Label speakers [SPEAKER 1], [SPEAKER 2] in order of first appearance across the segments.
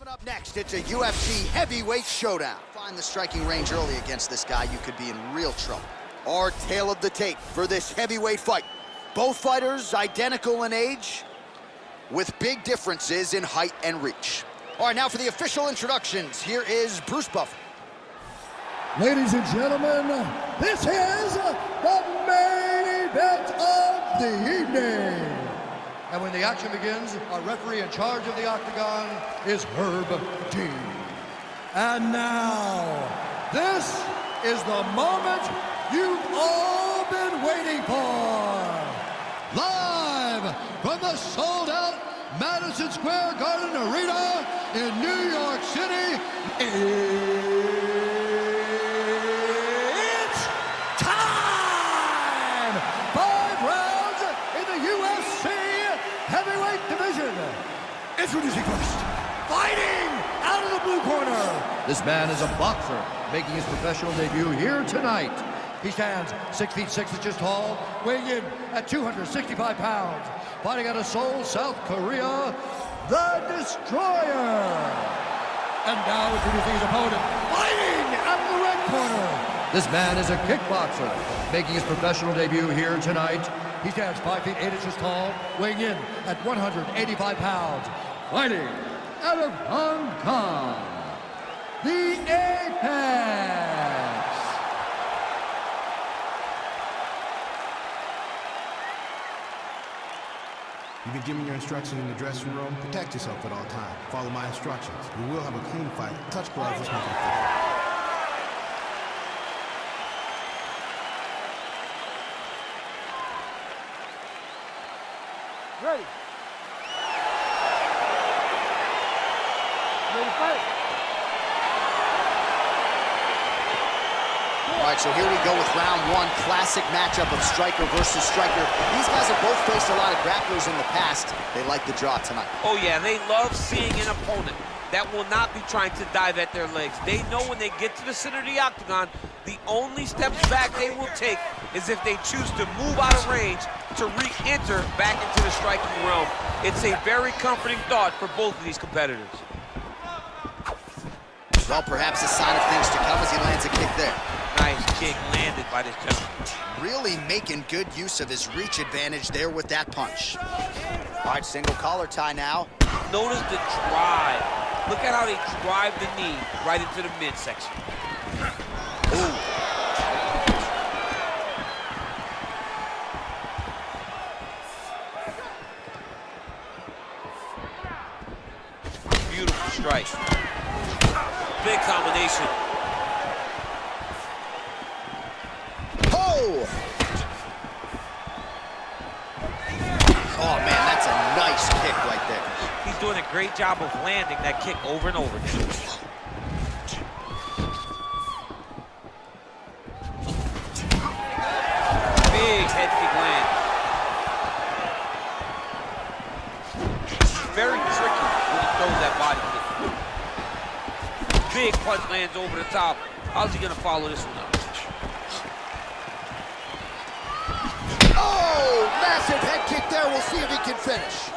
[SPEAKER 1] Coming up next, it's a UFC heavyweight showdown. Find the striking range early against this guy, you could be in real trouble. Our tale of the tape for this heavyweight fight. Both fighters identical in age, with big differences in height and reach. All right, now for the official introductions, here is Bruce Buffer.
[SPEAKER 2] Ladies and gentlemen, this is the main event of the evening. And when the action begins, our referee in charge of the octagon is Herb Dean. And now, this is the moment you've all been waiting for. Live from the sold-out Madison Square Garden Arena in New York City, it's time! 5 rounds in the UFC heavyweight division. Introducing first, fighting out of the blue corner. This man is a boxer, making his professional debut here tonight. He stands 6 feet 6 inches tall, weighing in at 265 pounds. Fighting out of Seoul, South Korea, the Destroyer. And now introducing his opponent, fighting out of the red corner. This man is a kickboxer, making his professional debut here tonight. He stands 5 feet 8 inches tall, weighing in at 185 pounds. Fighting out of Hong Kong, the Apex.
[SPEAKER 3] You've been given your instructions in the dressing room. Protect yourself at all times. Follow my instructions. We will have a clean fight. Touch gloves. Let's make it fair.
[SPEAKER 4] Ready. Ready to fight.
[SPEAKER 1] All right, so here we go with round one, classic matchup of striker versus striker. These guys have both faced a lot of grapplers in the past. They like the draw tonight.
[SPEAKER 5] Oh yeah, they love seeing an opponent that will not be trying to dive at their legs. They know when they get to the center of the octagon, the only steps back they will take is if they choose to move out of range to re-enter back into the striking realm. It's a very comforting thought for both of these competitors.
[SPEAKER 1] Well, perhaps a sign of things to come as he lands a kick there.
[SPEAKER 5] Nice kick landed by this gentleman.
[SPEAKER 1] Really making good use of his reach advantage there with that punch. All right, single collar tie now.
[SPEAKER 5] Notice the drive. Look at how they drive the knee right into the midsection. Ooh. Beautiful strike. Big combination.
[SPEAKER 1] Oh, man, that's a nice kick right there.
[SPEAKER 5] He's doing a great job of landing that kick over and over again. Big head kick land. Very tricky when he throws that body kick. Big punch lands over the top. How's he gonna follow this one up?
[SPEAKER 1] Oh, massive head kick there. We'll see if he can finish.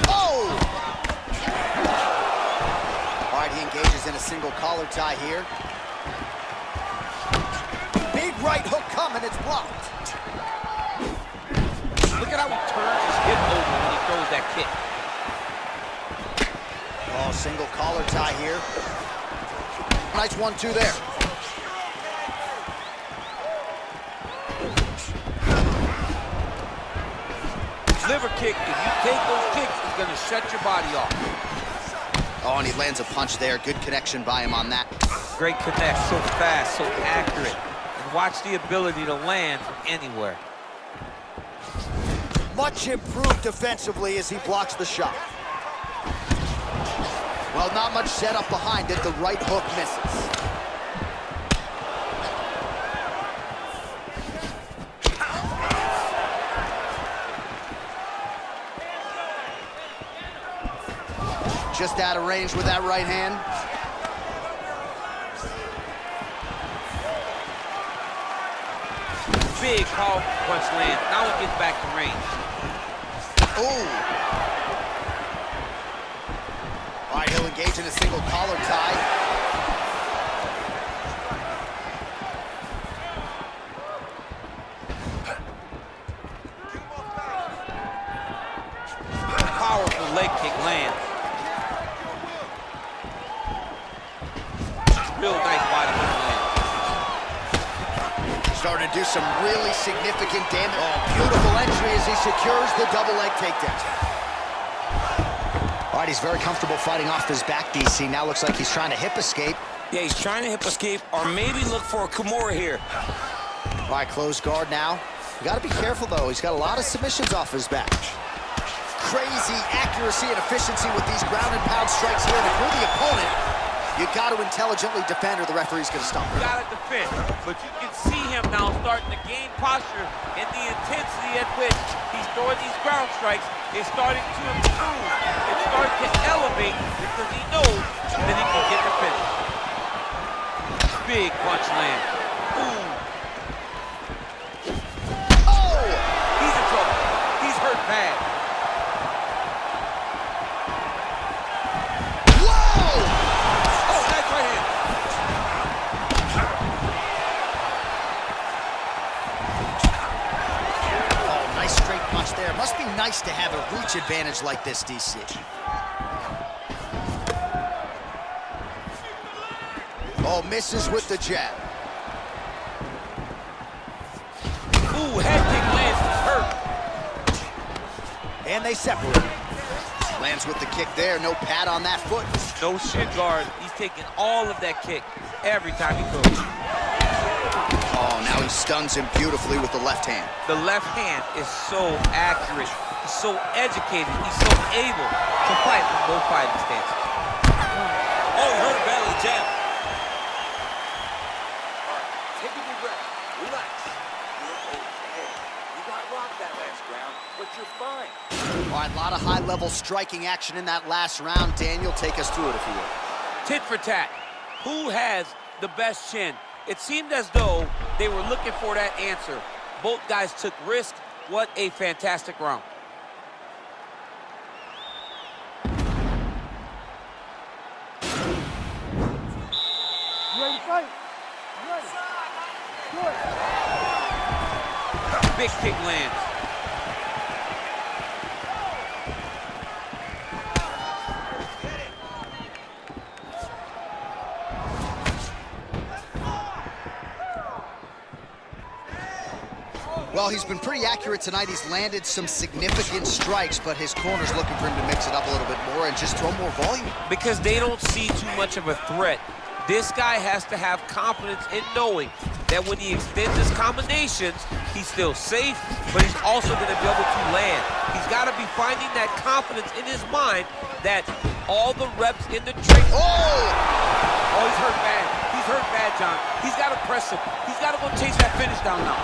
[SPEAKER 1] Oh! All right, he engages in a single collar tie here. Big right hook coming, it's blocked.
[SPEAKER 5] Look at how he turns his hip over when he throws that kick.
[SPEAKER 1] Oh, single collar tie here. Nice 1-2 there.
[SPEAKER 5] Liver kick, if you take those kicks, it's gonna shut your body off.
[SPEAKER 1] Oh, and he lands a punch there. Good connection by him on that.
[SPEAKER 5] Great connect, so fast, so accurate. And watch the ability to land from anywhere.
[SPEAKER 1] Much improved defensively as he blocks the shot. Well, not much setup behind it. The right hook misses. Just out of range with that right hand.
[SPEAKER 5] Big, powerful punch lands. Now he gets back to range.
[SPEAKER 1] Ooh. All right, he'll engage in a single collar tie.
[SPEAKER 5] Powerful leg kick lands. Real nice body kick lands.
[SPEAKER 1] Starting to do some really significant damage. Oh, beautiful entry as he secures the double leg takedown. All right, he's very comfortable fighting off his back, DC. Now looks like he's trying to hip escape.
[SPEAKER 4] Yeah, he's trying to hip escape or maybe look for a Kimura here.
[SPEAKER 1] All right, closed guard now. You got to be careful, though. He's got a lot of submissions off his back. Crazy accuracy and efficiency with these ground and pound strikes here. And if you're the opponent, you got to intelligently defend or the referee's going to stop.
[SPEAKER 5] You got to defend, but you can see him now starting to gain posture, and the intensity at which he's throwing these ground strikes is starting to improve. It's starting to elevate because he knows that he can get the finish. Big punch land. Ooh. Oh! He's in trouble. He's hurt bad.
[SPEAKER 1] There. Must be nice to have a reach advantage like this, DC. Oh, misses with the jab.
[SPEAKER 5] Ooh, head kick lands, he's hurt.
[SPEAKER 1] And they separate. Lands with the kick there, no pad on that foot.
[SPEAKER 5] No shin guard. He's taking all of that kick every time he goes.
[SPEAKER 1] Oh, now he stuns him beautifully with the left hand.
[SPEAKER 5] The left hand is so accurate. He's so educated. He's so able to fight from both fighting stances.
[SPEAKER 4] Oh, he hurt badly, jab.
[SPEAKER 6] Take a deep breath. Relax. You're okay. You got rocked that last round, but you're fine.
[SPEAKER 1] All right, a lot of high-level striking action in that last round. Daniel, take us through it if you will.
[SPEAKER 5] Tit for tat. Who has the best chin? It seemed as though they were looking for that answer. Both guys took risks. What a fantastic round.
[SPEAKER 2] You ready to fight? You ready? Good.
[SPEAKER 5] Big kick lands.
[SPEAKER 1] Well, he's been pretty accurate tonight. He's landed some significant strikes, but his corner's looking for him to mix it up a little bit more and just throw more volume.
[SPEAKER 5] Because they don't see too much of a threat. This guy has to have confidence in knowing that when he extends his combinations, he's still safe, but he's also going to be able to land. He's got to be finding that confidence in his mind that all the reps in the training... Oh, he's hurt bad. He's hurt bad, John. He's got to press him. He's got to go chase that finish down now.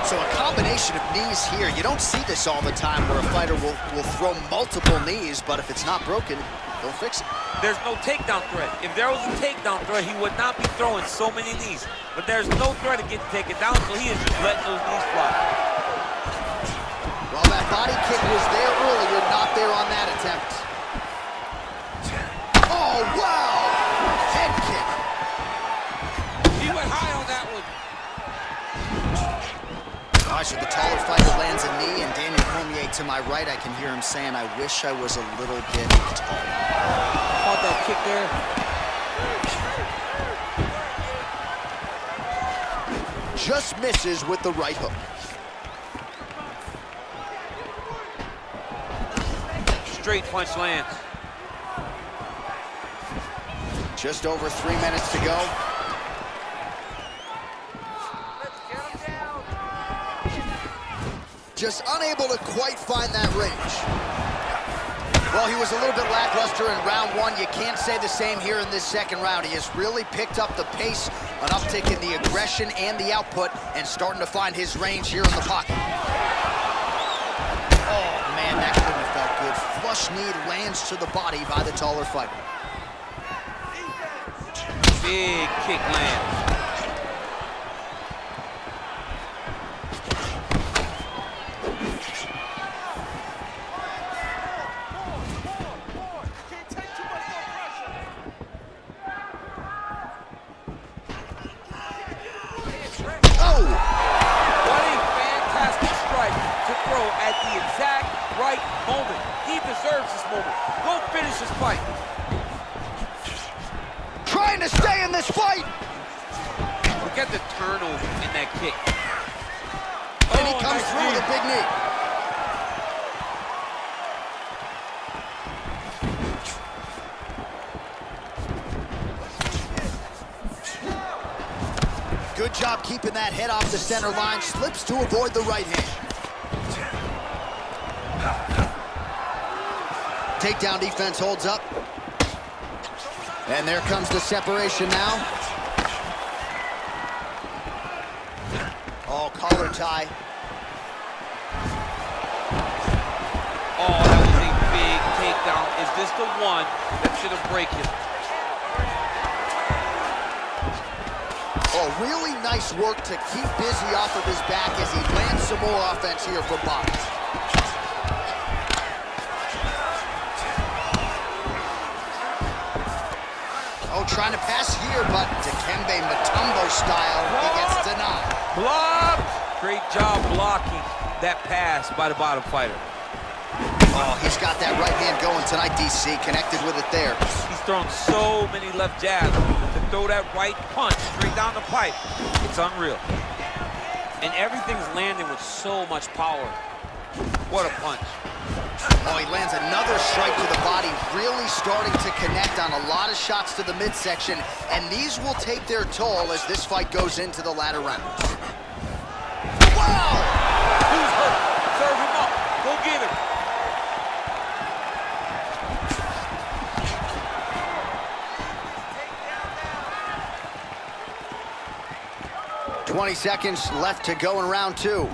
[SPEAKER 1] So a combination of knees here. You don't see this all the time where a fighter will throw multiple knees, but if it's not broken, they'll fix it.
[SPEAKER 5] There's no takedown threat. If there was a takedown threat, he would not be throwing so many knees. But there's no threat of getting taken down, so he is just letting those knees fly.
[SPEAKER 1] Well, that body kick was there earlier, not there on that attempt. Oh, wow! Head kick.
[SPEAKER 5] He went high on that one.
[SPEAKER 1] Gosh, the taller fighter lands a knee, and Daniel Cormier to my right, I can hear him saying, I wish I was a little bit taller.
[SPEAKER 5] Caught that kick there.
[SPEAKER 1] Just misses with the right hook.
[SPEAKER 5] Straight punch lands.
[SPEAKER 1] Just over 3 minutes to go. Just unable to quite find that range. Well, he was a little bit lackluster in round one. You can't say the same here in this second round. He has really picked up the pace, an uptick in the aggression and the output, and starting to find his range here in the pocket. Oh, man, flush knee lands to the body by the taller fighter.
[SPEAKER 5] Big kick lands. At the exact right moment. He deserves this moment. Go finish this fight.
[SPEAKER 1] Trying to stay in this fight.
[SPEAKER 5] Look at the turnover in that kick.
[SPEAKER 1] And he comes through with a big knee. Good job keeping that head off the center line. Slips to avoid the right hand. Takedown defense holds up. And there comes the separation now. Oh, collar tie.
[SPEAKER 5] Oh, that was a big takedown. Is this the one that should have break him?
[SPEAKER 1] Oh, really nice work to keep busy off of his back as he lands some more offense here from Box. Oh, trying to pass here, but Dikembe Mutombo style, he gets denied.
[SPEAKER 5] Blocked! Great job blocking that pass by the bottom fighter.
[SPEAKER 1] Oh, he's got that right hand going tonight, DC, connected with it there.
[SPEAKER 5] He's thrown so many left jabs to throw that right punch straight down the pipe. It's unreal. And everything's landing with so much power. What a punch.
[SPEAKER 1] Oh, he lands another strike to the body, really starting to connect on a lot of shots to the midsection, and these will take their toll as this fight goes into the latter rounds. Wow!
[SPEAKER 5] Who's hurt? Serve him up. Go get him.
[SPEAKER 1] $20 seconds left to go in round two.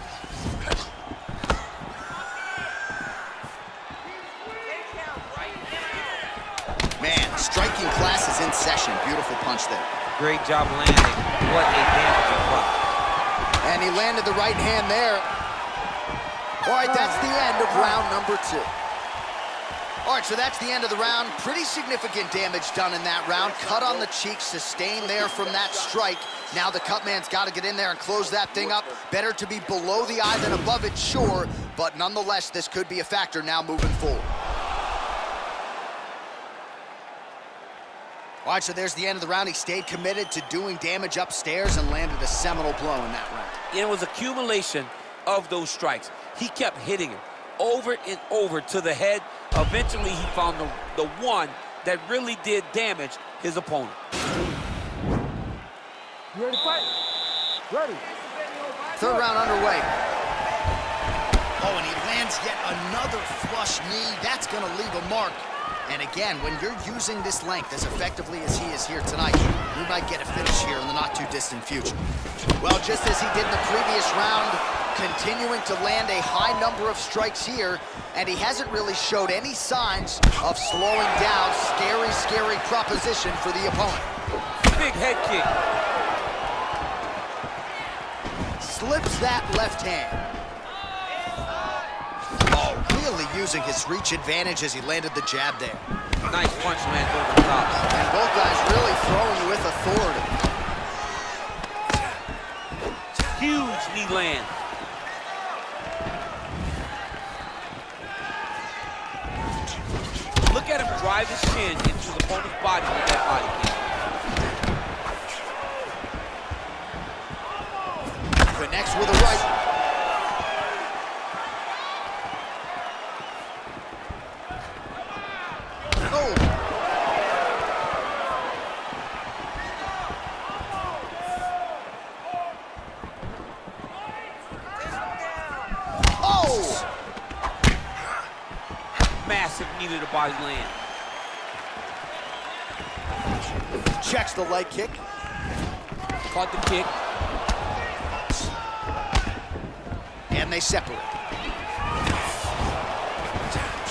[SPEAKER 1] Man, striking class is in session. Beautiful punch there.
[SPEAKER 5] Great job landing. What a damaging punch.
[SPEAKER 1] And he landed the right hand there. All right, that's the end of round number two. All right, so that's the end of the round. Pretty significant damage done in that round. Cut on the cheek, sustained there from that strike. Now the cut man's got to get in there and close that thing up. Better to be below the eye than above it, sure. But nonetheless, this could be a factor now moving forward. All right, so there's the end of the round. He stayed committed to doing damage upstairs and landed a seminal blow in that round.
[SPEAKER 5] It was accumulation of those strikes. He kept hitting him over and over to the head. Eventually, he found the one that really did damage his opponent.
[SPEAKER 2] You ready to fight? Ready.
[SPEAKER 1] Third round underway. Oh, and he lands yet another flush knee. That's going to leave a mark. And again, when you're using this length as effectively as he is here tonight, you might get a finish here in the not-too-distant future. Well, just as he did in the previous round, continuing to land a high number of strikes here, and he hasn't really showed any signs of slowing down. Scary, scary proposition for the opponent.
[SPEAKER 5] Big head kick.
[SPEAKER 1] Slips that left hand. Oh, really using his reach advantage as he landed the jab there.
[SPEAKER 5] Nice punch lands over the top.
[SPEAKER 1] And both guys really throwing with authority.
[SPEAKER 5] Huge knee land. Look at him drive his chin into his opponent's body with that body kick.
[SPEAKER 1] Connects with a right.
[SPEAKER 5] Massive knee to the body land.
[SPEAKER 1] Checks the leg kick.
[SPEAKER 5] Caught the kick.
[SPEAKER 1] And they separate.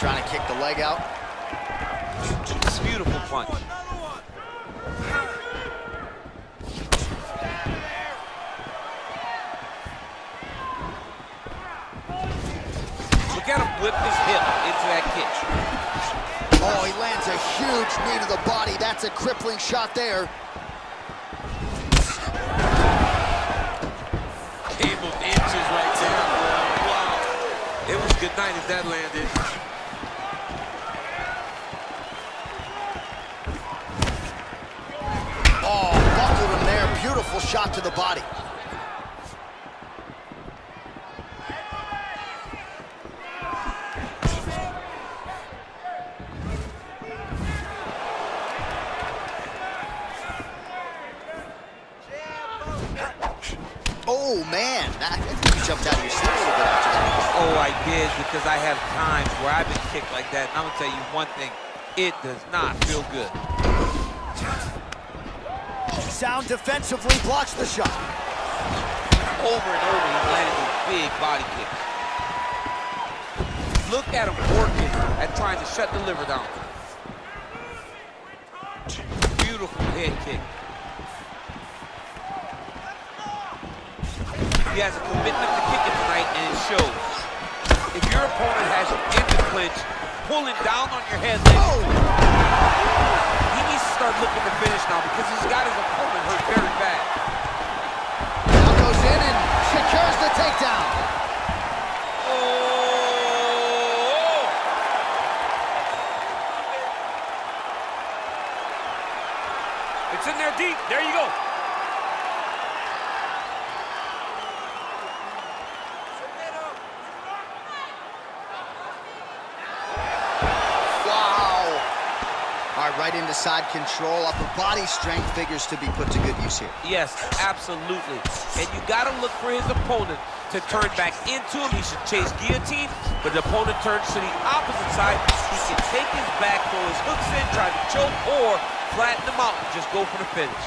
[SPEAKER 1] trying to kick the leg out.
[SPEAKER 5] Beautiful punch. Look at him whip his hip into that kick.
[SPEAKER 1] Oh, he lands a huge knee to the body. That's a crippling shot there.
[SPEAKER 5] Came of inches right there. Wow. It was good night if that landed.
[SPEAKER 1] Oh, buckled him there. Beautiful shot to the body. Oh, man, you jumped out of your seat a little bit after that.
[SPEAKER 5] Oh, I did, because I have times where I've been kicked like that. And I'm going to tell you one thing, it does not feel good.
[SPEAKER 1] Sound defensively blocks the shot.
[SPEAKER 5] Over and over, he's landing these big body kicks. Look at him working at trying to shut the liver down. Beautiful head kick. He has a commitment to kicking tonight, and it shows. If your opponent has you in the clinch, pulling down on your head, he needs to start looking to finish now because he's got his opponent hurt very bad.
[SPEAKER 1] Now goes in and secures the takedown.
[SPEAKER 5] Oh! It's in there deep. There you go.
[SPEAKER 1] Right into side control. Upper body strength figures to be put to good use here.
[SPEAKER 5] Yes, absolutely. And you got to look for his opponent to turn back into him. He should chase guillotine, but the opponent turns to the opposite side. He can take his back, throw his hooks in, try to choke, or flatten him out and just go for the finish.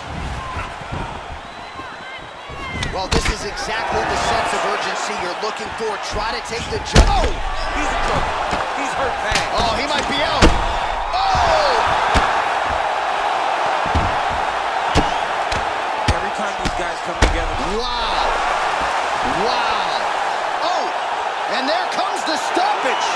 [SPEAKER 1] Well, this is exactly the sense of urgency you're looking for. Try to take the jump.
[SPEAKER 5] Oh, he's in trouble. He's hurt bad.
[SPEAKER 1] Oh, he might be out. Oh!
[SPEAKER 5] Guys come together.
[SPEAKER 1] Wow. Wow. Oh, and there comes the stoppage.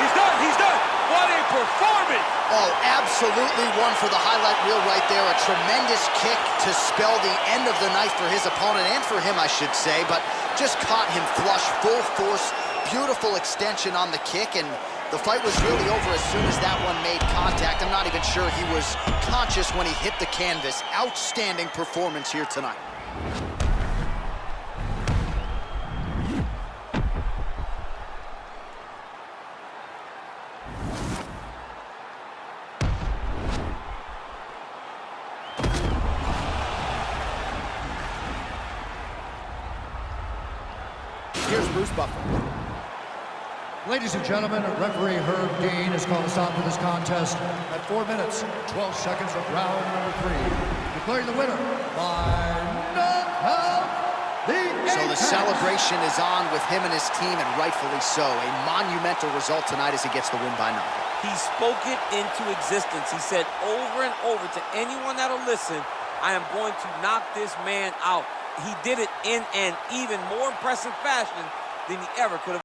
[SPEAKER 5] He's done. He's done. What a performance.
[SPEAKER 1] Oh, absolutely one for the highlight reel right there. A tremendous kick to spell the end of the night for his opponent, and for him, I should say, but just caught him flush, full force, beautiful extension on the kick, and the fight was really over as soon as that one made contact. I'm not even sure he was conscious when he hit the canvas. Outstanding performance here tonight. Here's Bruce Buffer.
[SPEAKER 2] Ladies and gentlemen, referee Herb Dean has called a stop to this contest at 4 minutes, 12 seconds of round number 3. Declaring the winner by knockout,
[SPEAKER 1] So the celebration is on with him and his team, and rightfully so. A monumental result tonight as he gets the win by knockout.
[SPEAKER 5] He spoke it into existence. He said over and over to anyone that'll listen, I am going to knock this man out. He did it in an even more impressive fashion than he ever could have.